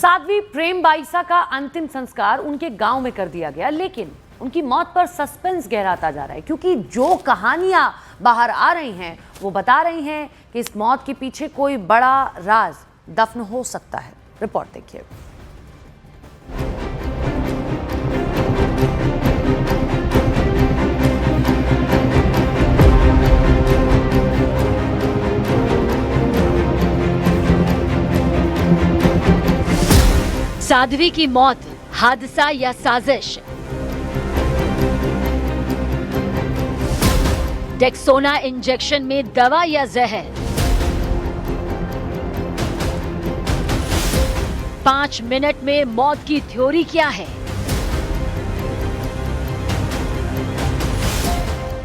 साध्वी प्रेम बाईसा का अंतिम संस्कार उनके गांव में कर दिया गया, लेकिन उनकी मौत पर सस्पेंस गहराता जा रहा है क्योंकि जो कहानियां बाहर आ रही हैं वो बता रही हैं कि इस मौत के पीछे कोई बड़ा राज दफन हो सकता है। रिपोर्ट देखिए। साध्वी की मौत हादसा या साजिश? डेक्सोना इंजेक्शन में दवा या जहर? 5 मिनट में मौत की थ्योरी क्या है?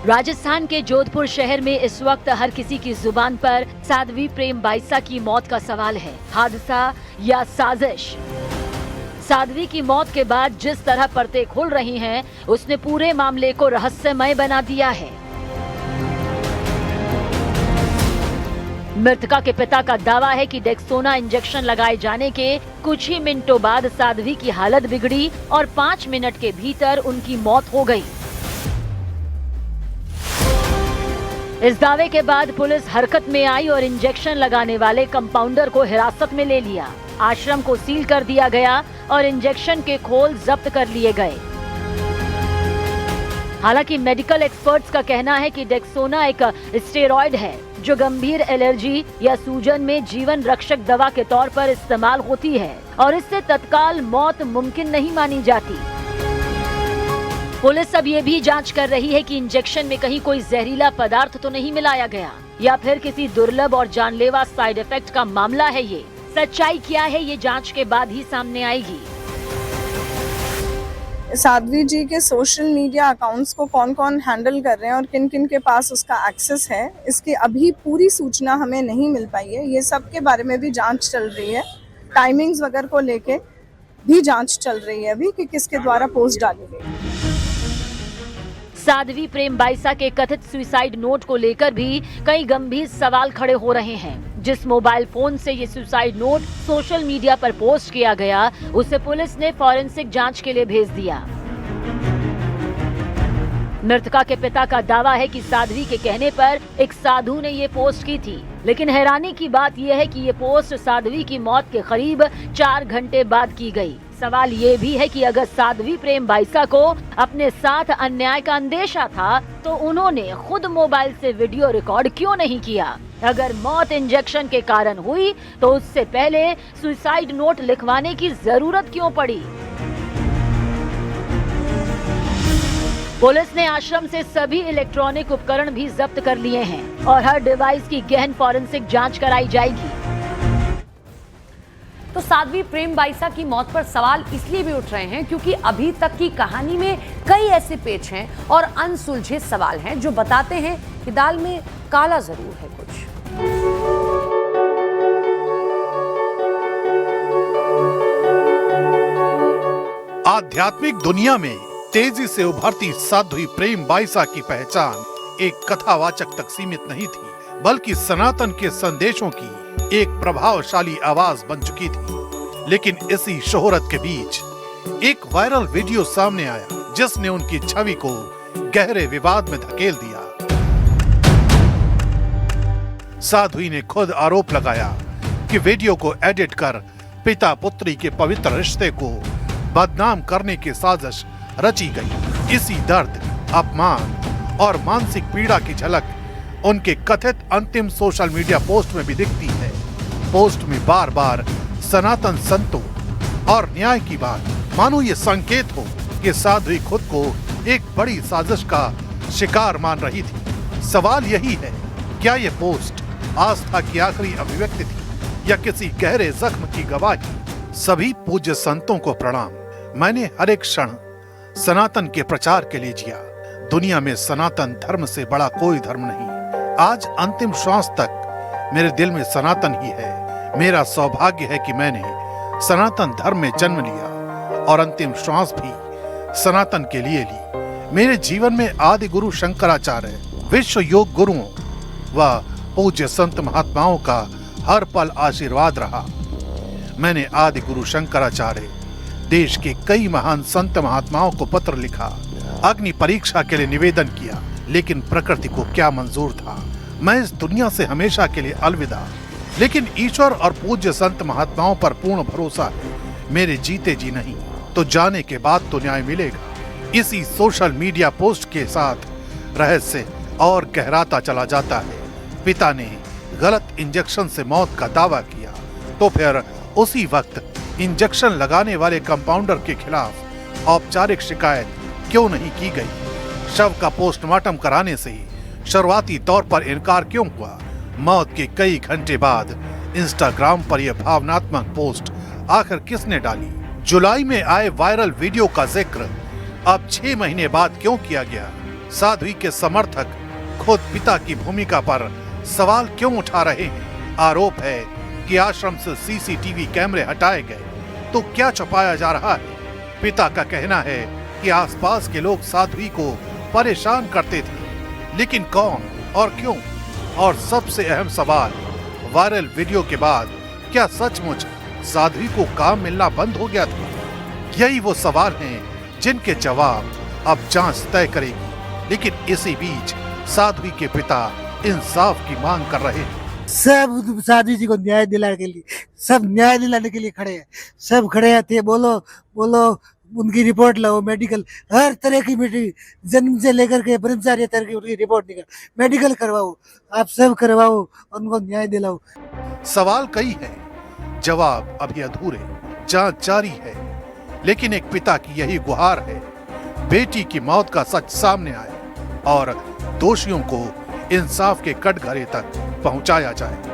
राजस्थान के जोधपुर शहर में इस वक्त हर किसी की जुबान पर साध्वी प्रेम बाईसा की मौत का सवाल है। हादसा या साजिश? साध्वी की मौत के बाद जिस तरह परतें खुल रही हैं, उसने पूरे मामले को रहस्यमय बना दिया है। मृतका के पिता का दावा है कि डेक्सोना इंजेक्शन लगाए जाने के कुछ ही मिनटों बाद साध्वी की हालत बिगड़ी और 5 मिनट के भीतर उनकी मौत हो गई। इस दावे के बाद पुलिस हरकत में आई और इंजेक्शन लगाने वाले कंपाउंडर को हिरासत में ले लिया। आश्रम को सील कर दिया गया और इंजेक्शन के खोल जब्त कर लिए गए। हालांकि मेडिकल एक्सपर्ट्स का कहना है कि डेक्सोना एक स्टेरॉयड है जो गंभीर एलर्जी या सूजन में जीवन रक्षक दवा के तौर पर इस्तेमाल होती है और इससे तत्काल मौत मुमकिन नहीं मानी जाती। पुलिस अब ये भी जांच कर रही है कि इंजेक्शन में कहीं कोई जहरीला पदार्थ तो नहीं मिलाया गया या फिर किसी दुर्लभ और जानलेवा साइड इफेक्ट का मामला है। ये सच्चाई क्या है, ये जांच के बाद ही सामने आएगी। साध्वी जी के सोशल मीडिया अकाउंट्स को कौन कौन हैंडल कर रहे हैं और किन किन के पास उसका एक्सेस है, इसकी अभी पूरी सूचना हमें नहीं मिल पाई है। ये सब के बारे में भी जांच चल रही है। टाइमिंग्स वगैरह को लेके भी जांच चल रही है अभी कि किसके द्वारा पोस्ट डाली गई। साध्वी प्रेम बाईसा के कथित सुसाइड नोट को लेकर भी कई गंभीर सवाल खड़े हो रहे हैं। जिस मोबाइल फोन से ये सुसाइड नोट सोशल मीडिया पर पोस्ट किया गया, उसे पुलिस ने फॉरेंसिक जांच के लिए भेज दिया। मृतका के पिता का दावा है कि साध्वी के कहने पर एक साधु ने ये पोस्ट की थी, लेकिन हैरानी की बात यह है कि ये पोस्ट साध्वी की मौत के करीब 4 घंटे बाद की गई। सवाल ये भी है कि अगर साध्वी प्रेम बाईसा को अपने साथ अन्याय का अंदेशा था तो उन्होंने खुद मोबाइल से वीडियो रिकॉर्ड क्यों नहीं किया? अगर मौत इंजेक्शन के कारण हुई तो उससे पहले सुसाइड नोट लिखवाने की जरूरत क्यों पड़ी? पुलिस ने आश्रम से सभी इलेक्ट्रॉनिक उपकरण भी जब्त कर लिए हैं और हर डिवाइस की गहन फॉरेंसिक जांच कराई जाएगी। तो साध्वी प्रेम बाईसा की मौत पर सवाल इसलिए भी उठ रहे हैं क्योंकि अभी तक की कहानी में कई ऐसे पेच हैं और अनसुलझे सवाल हैं जो बताते हैं कि दाल में काला जरूर है कुछ। आध्यात्मिक दुनिया में तेजी से उभरती साध्वी प्रेम बाईसा की पहचान एक कथावाचक तक सीमित नहीं थी, बल्कि सनातन के संदेशों की एक प्रभावशाली आवाज बन चुकी थी। लेकिन इसी शोहरत के बीच एक वायरल वीडियो सामने आया जिसने उनकी छवि को गहरे विवाद में धकेल दिया। साध्वी ने खुद आरोप लगाया कि वीडियो को एडिट कर पिता पुत्री के पवित्र रिश्ते को बदनाम करने की साजिश रची गई। इसी दर्द, अपमान और मानसिक पीड़ा की झलक उनके कथित अंतिम सोशल मीडिया पोस्ट में भी दिखती है। पोस्ट में बार बार सनातन संतों और न्याय की बात, मानो ये संकेत हो कि साध्वी खुद को एक बड़ी साजिश का शिकार मान रही थी। सवाल यही है, क्या ये पोस्ट आस्था की आखिरी अभिव्यक्ति थी या किसी गहरे जख्म की गवाही? सभी पूज्य संतों को प्रणाम। मैंने हर एक क्षण सनातन के प्रचार के लिए जिया। दुनिया में सनातन धर्म से बड़ा कोई धर्म नहीं। आज अंतिम श्वास तक मेरे दिल में सनातन ही है। मेरा सौभाग्य है कि मैंने सनातन धर्म में जन्म लिया और अंतिम श्वास भी सनातन के लिए ली। मेरे जीवन में आदि गुरु शंकराचार्य, विश्व योग गुरुओं व पूज्य संत महात्माओं का हर पल आशीर्वाद रहा। मैंने आदि गुरु शंकराचार्य, देश के कई महान संत महात्माओं को पत्र लिखा, अग्नि परीक्षा के लिए निवेदन किया, लेकिन प्रकृति को क्या मंजूर था। मैं इस दुनिया से हमेशा के लिए अलविदा। लेकिन ईश्वर और पूज्य संत महात्माओं पर पूर्ण भरोसा है। मेरे जीते जी नहीं तो जाने के बाद तो न्याय मिलेगा। इसी सोशल मीडिया पोस्ट के साथ रहस्य और गहराता चला जाता है। पिता ने गलत इंजेक्शन से मौत का दावा किया तो फिर उसी वक्त इंजेक्शन लगाने वाले कंपाउंडर के खिलाफ औपचारिक शिकायत क्यों नहीं की गई? शव का पोस्टमार्टम कराने से ही शुरुआती तौर पर इनकार क्यों हुआ? मौत के कई घंटे बाद इंस्टाग्राम पर यह भावनात्मक पोस्ट आखिर किसने डाली? जुलाई में आए वायरल वीडियो का जिक्र अब 6 महीने बाद क्यों किया गया? साध्वी के समर्थक खुद पिता की भूमिका पर सवाल क्यों उठा रहे हैं? आरोप है कि आश्रम से सीसीटीवी कैमरे हटाए गए, तो क्या छुपाया जा रहा है? पिता का कहना है कि आसपास के लोग साध्वी को परेशान करते थे, लेकिन कौन और क्यों? और सबसे अहम सवाल, वायरल वीडियो के बाद क्या सचमुच साध्वी को काम मिलना बंद हो गया था? यही वो सवाल हैं जिनके जवाब अब जांच तय करेगी। लेकिन इसी बीच साध्वी के पिता इंसाफ की मांग कर रहे हैं। सब साध्वी जी को न्याय दिलाने के लिए, सब न्याय दिलाने के लिए खड़े हैं। सब खड़े थे, बोलो बोलो, उनकी रिपोर्ट लाओ, मेडिकल, हर तरह की जन्म से लेकर के ब्रह्मचार्य तक की उनकी रिपोर्ट निकल, मेडिकल करवाओ, आप सब करवाओ, उनको न्याय दिलाओ। सवाल कई हैं, जवाब अभी अधूरे, जांच जारी है। लेकिन एक पिता की यही गुहार है, बेटी की मौत का सच सामने आए और दोषियों को इंसाफ के कटघरे तक पहुंचाया जाए।